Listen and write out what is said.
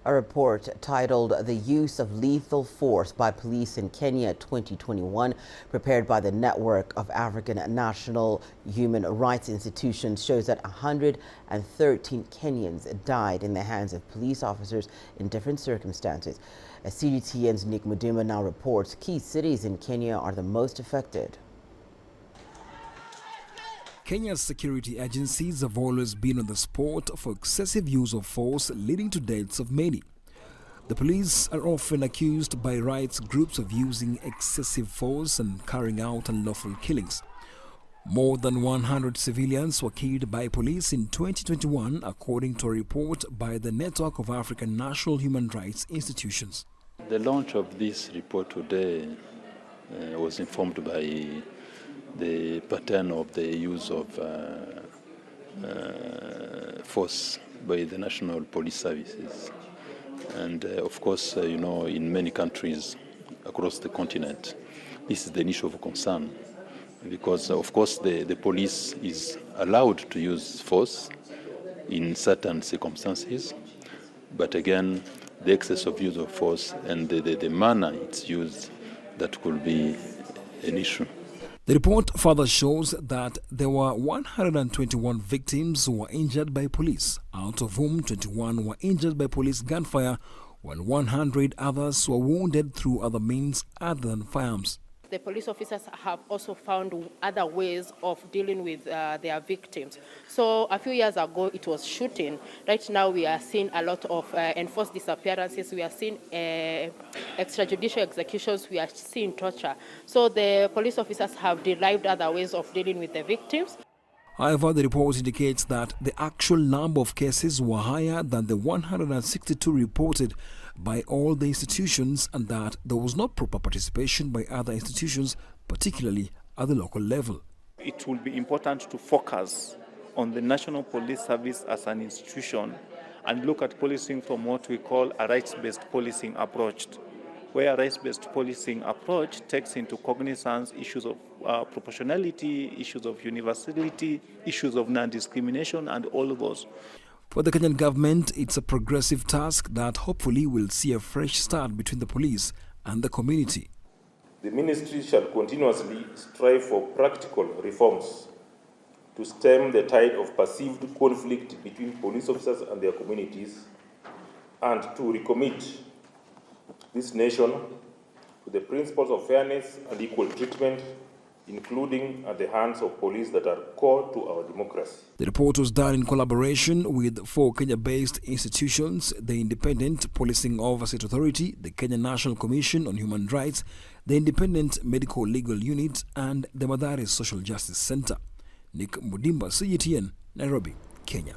A report titled The Use of Lethal Force by Police in Kenya 2021, prepared by the Network of African National Human Rights Institutions, shows that 113 Kenyans died in the hands of police officers in different circumstances. As CGTN's Nick Mudima now reports, key cities in Kenya are the most affected. Kenya's security agencies have always been on the spot for excessive use of force, leading to deaths of many. The police are often accused by rights groups of using excessive force and carrying out unlawful killings. More than 100 civilians were killed by police in 2021, according to a report by the Network of African National Human Rights Institutions. The launch of this report today was informed by the pattern of the use of force by the National Police Services. And of course, in many countries across the continent, this is the issue of concern because, of course, the police is allowed to use force in certain circumstances, but again, the excess of use of force and the manner it's used, that could be an issue. The report further shows that there were 121 victims who were injured by police, out of whom 21 were injured by police gunfire, while 100 others were wounded through other means other than firearms. The police officers have also found other ways of dealing with their victims. So a few years ago it was shooting. Right now we are seeing a lot of enforced disappearances. We are seeing extrajudicial executions. We are seeing torture. So the police officers have derived other ways of dealing with the victims. However, the report indicates that the actual number of cases were higher than the 162 reported by all the institutions, and that there was not proper participation by other institutions, particularly at the local level. It will be important to focus on the National Police Service as an institution and look at policing from what we call a rights-based policing approach, where a rights-based policing approach takes into cognizance issues of proportionality, issues of universality, issues of non-discrimination, and all of those. For the Kenyan government, it's a progressive task that hopefully will see a fresh start between the police and the community. The ministry shall continuously strive for practical reforms to stem the tide of perceived conflict between police officers and their communities, and to recommit this nation to the principles of fairness and equal treatment, including at the hands of police that are core to our democracy. The report was done in collaboration with 4 Kenya-based institutions: the Independent Policing Oversight Authority, the Kenya National Commission on Human Rights, the Independent Medical Legal Unit, and the Mathare Social Justice Center. Nick Mudima, CGTN, Nairobi, Kenya.